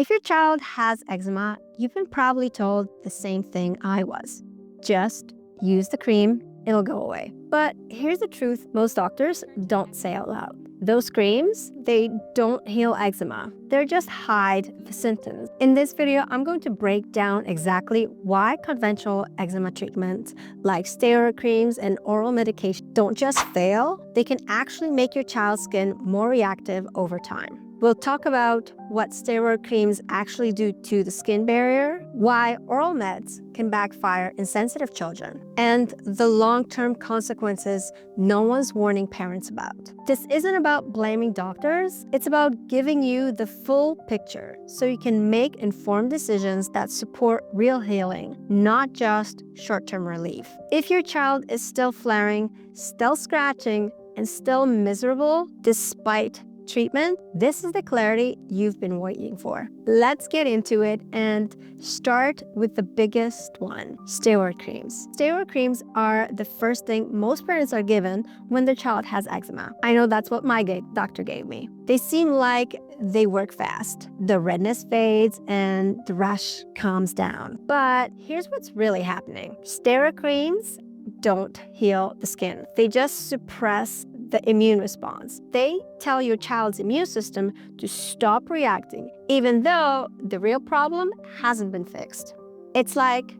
If your child has eczema, you've been probably told the same thing I was. Just use the cream, it'll go away. But here's the truth most doctors don't say out loud. Those creams, they don't heal eczema. They just hide the symptoms. In this video, I'm going to break down exactly why conventional eczema treatments like steroid creams and oral medication don't just fail, they can actually make your child's skin more reactive over time. We'll talk about what steroid creams actually do to the skin barrier, why oral meds can backfire in sensitive children, and the long-term consequences no one's warning parents about. This isn't about blaming doctors, it's about giving you the full picture so you can make informed decisions that support real healing, not just short-term relief. If your child is still flaring, still scratching, and still miserable despite treatment, this is the clarity you've been waiting for. Let's get into it and start with the biggest one, steroid creams. Steroid creams are the first thing most parents are given when their child has eczema. I know that's what my doctor gave me. They seem like they work fast. The redness fades and the rash calms down. But here's what's really happening. Steroid creams don't heal the skin. They just suppress the immune response. They tell your child's immune system to stop reacting, even though the real problem hasn't been fixed. It's like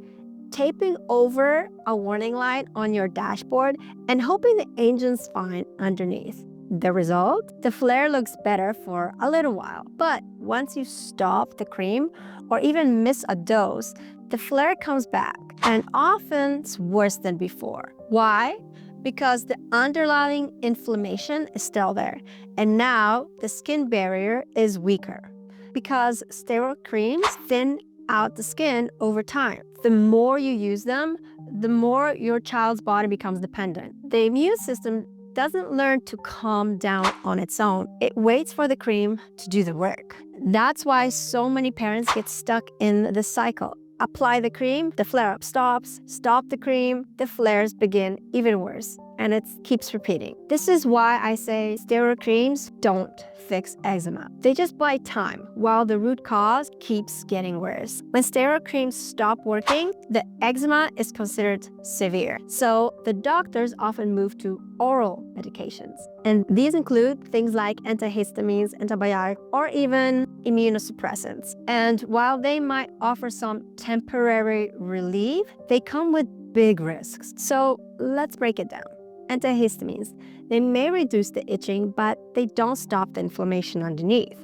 taping over a warning light on your dashboard and hoping the engine's fine underneath. The result? The flare looks better for a little while, but once you stop the cream or even miss a dose, the flare comes back, and often it's worse than before. Why? Because the underlying inflammation is still there, and now the skin barrier is weaker. Because steroid creams thin out the skin over time. The more you use them, the more your child's body becomes dependent. The immune system doesn't learn to calm down on its own. It waits for the cream to do the work. That's why so many parents get stuck in the cycle. Apply the cream, the flare-up stops. Stop the cream, the flares begin even worse. And it keeps repeating. This is why I say steroid creams don't fix eczema. They just buy time while the root cause keeps getting worse. When steroid creams stop working, the eczema is considered severe. So the doctors often move to oral medications. And these include things like antihistamines, antibiotics, or even immunosuppressants. And while they might offer some temporary relief, they come with big risks. So let's break it down. Antihistamines, they may reduce the itching, but they don't stop the inflammation underneath.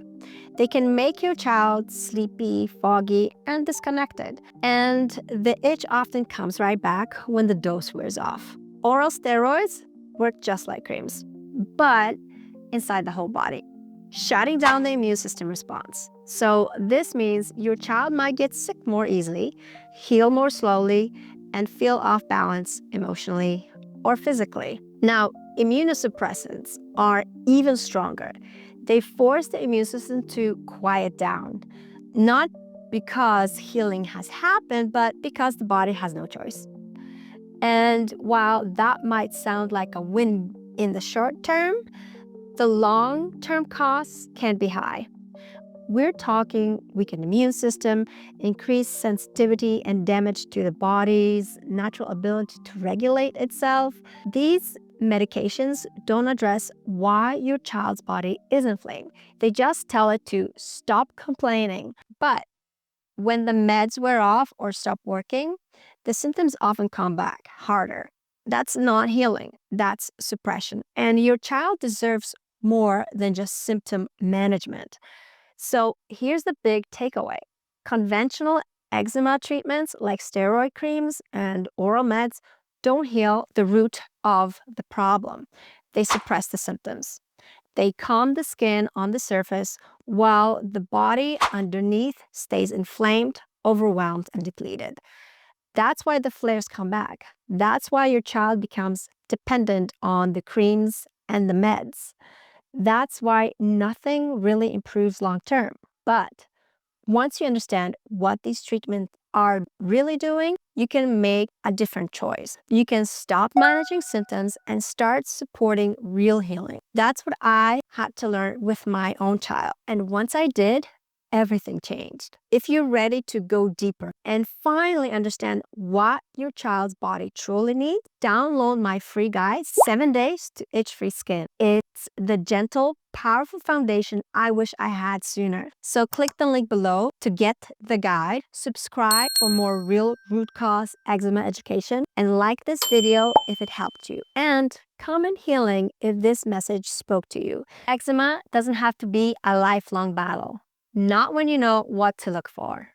They can make your child sleepy, foggy, and disconnected. And the itch often comes right back when the dose wears off. Oral steroids work just like creams, but inside the whole body, shutting down the immune system response. So this means your child might get sick more easily, heal more slowly, and feel off balance emotionally or physically. Now, immunosuppressants are even stronger. They force the immune system to quiet down, not because healing has happened, but because the body has no choice. And while that might sound like a win in the short term, the long-term costs can be high. We're talking weakened immune system, increased sensitivity and damage to the body's natural ability to regulate itself. These medications don't address why your child's body is inflamed. They just tell it to stop complaining. But when the meds wear off or stop working, the symptoms often come back harder. That's not healing, that's suppression. And your child deserves more than just symptom management. So here's the big takeaway. Conventional eczema treatments like steroid creams and oral meds don't heal the root of the problem. They suppress the symptoms. They calm the skin on the surface while the body underneath stays inflamed, overwhelmed, and depleted. That's why the flares come back. That's why your child becomes dependent on the creams and the meds. That's why nothing really improves long term. But once you understand what these treatments are really doing, you can make a different choice. You can stop managing symptoms and start supporting real healing. That's what I had to learn with my own child. And once I did, everything changed. If you're ready to go deeper and finally understand what your child's body truly needs, download my free guide, 7 Days to Itch-Free Skin. It's the gentle, powerful foundation I wish I had sooner. So click the link below to get the guide, subscribe for more real root cause eczema education, and like this video if it helped you. And comment healing if this message spoke to you. Eczema doesn't have to be a lifelong battle. Not when you know what to look for.